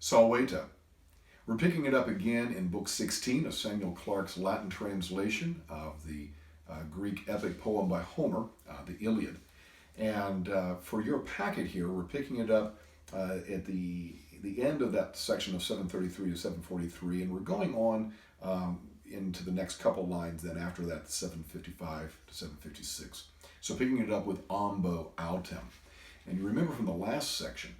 Salveta. We're picking it up again in Book 16 of Samuel Clarke's Latin translation of the Greek epic poem by Homer, the Iliad. And for your packet here, we're picking it up at the end of that section of 733 to 743, and we're going on into the next couple lines then after that, 755 to 756. So picking it up with ambo autem. And you remember from the last section,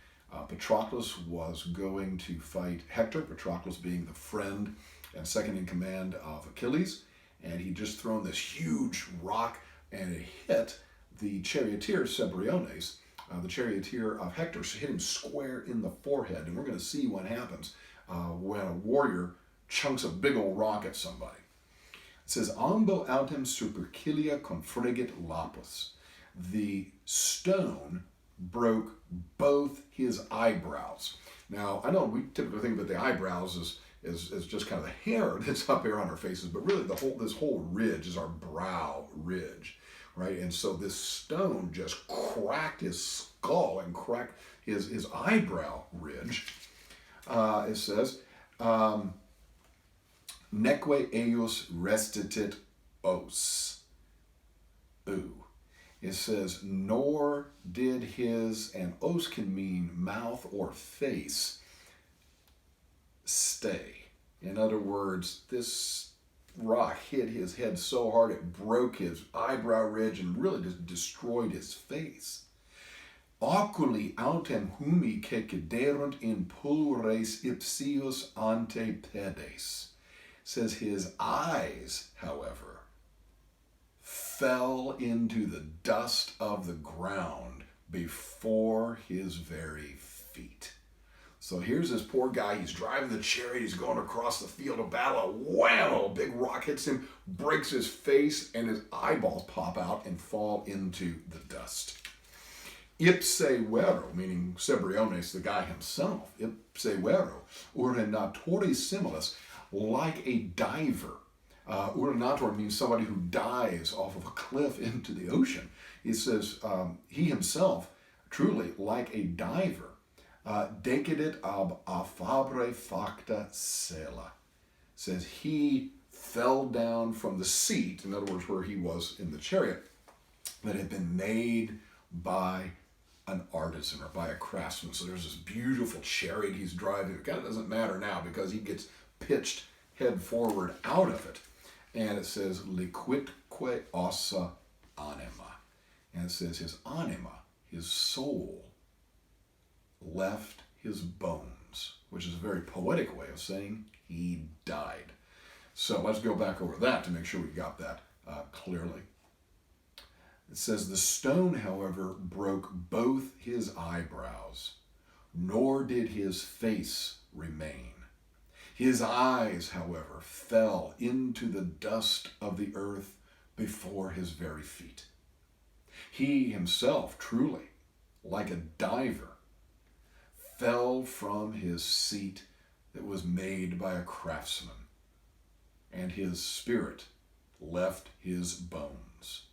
Patroclus was going to fight Hector, Patroclus being the friend and second in command of Achilles, and he'd just thrown this huge rock and it hit the charioteer Cebriones, the charioteer of Hector, so hit him square in the forehead. And we're going to see what happens when a warrior chunks a big old rock at somebody. It says, ambo autem supercilia confregit lapus. The stone broke both his eyebrows. Now, I know we typically think that the eyebrows is just kind of the hair that's up here on our faces, but really this whole ridge is our brow ridge, right? And so this stone just cracked his skull and cracked his eyebrow ridge. It says, neque eius restitit os. Ooh. It says, nor did his, and os can mean mouth or face, stay. In other words, this rock hit his head so hard it broke his eyebrow ridge and really just destroyed his face. Oculi autem humi ceciderunt in pulvres ipsius ante pedes. Says his eyes, however, fell into the dust of the ground before his very feet. So here's this poor guy, he's driving the chariot, he's going across the field of battle, wham, a big rock hits him, breaks his face, and his eyeballs pop out and fall into the dust. Ipse vero, meaning Cebriones, the guy himself, ipse vero, urinatori similis, like a diver. Urinator means somebody who dives off of a cliff into the ocean. It says he himself, truly like a diver, decedit ab affabre facta sela. Says he fell down from the seat, in other words, where he was in the chariot, that had been made by an artisan or by a craftsman. So there's this beautiful chariot he's driving. It kind of doesn't matter now because he gets pitched head forward out of it. And it says, liquidque ossa anima. And it says his anima, his soul, left his bones, which is a very poetic way of saying he died. So let's go back over that to make sure we got that clearly. It says, the stone, however, broke both his eyebrows, nor did his face remain. His eyes, however, fell into the dust of the earth before his very feet. He himself, truly, like a diver, fell from his seat that was made by a craftsman, and his spirit left his bones.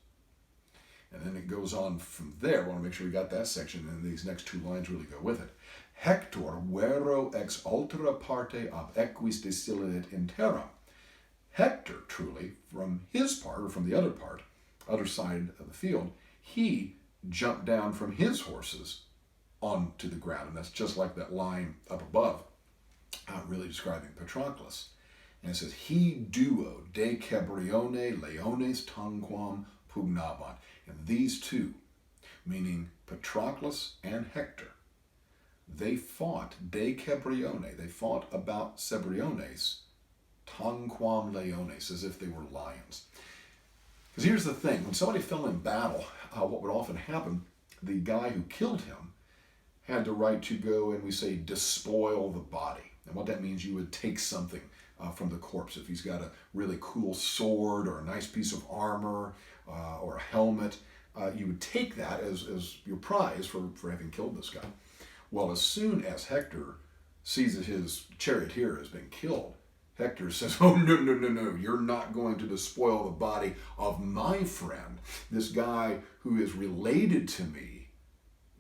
And then it goes on from there. I want to make sure we got that section, and these next two lines really go with it. Hector vero ex ultra parte ab equis desilit in terra. Hector, truly, from his part, or from the other side of the field, he jumped down from his horses onto the ground. And that's just like that line up above, really describing Patroclus. And it says, he duo de Cebrione leones tanquam pugnabant. And these two, meaning Patroclus and Hector, they fought de Cebrione, they fought about Cebriones, tanquam leones, as if they were lions. Because here's the thing, when somebody fell in battle, what would often happen, the guy who killed him had the right to go and we say despoil the body. And what that means, you would take something from the corpse. If he's got a really cool sword or a nice piece of armor or a helmet, you would take that as your prize for having killed this guy. Well, as soon as Hector sees that his charioteer has been killed, Hector says, oh, no, you're not going to despoil the body of my friend, this guy who is related to me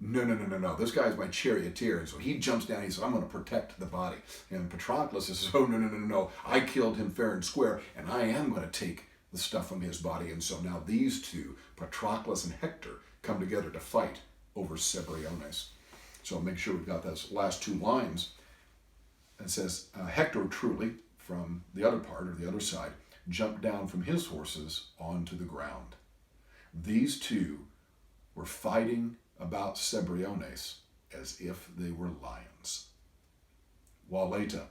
No. This guy's my charioteer. And so he jumps down. He says, I'm going to protect the body. And Patroclus says, oh, no. I killed him fair and square, and I am going to take the stuff from his body. And so now these two, Patroclus and Hector, come together to fight over Cebriones. So make sure we've got those last two lines. It says, Hector truly, from the other part, or the other side, jumped down from his horses onto the ground. These two were fighting about Cebriones as if they were lions. Waleta.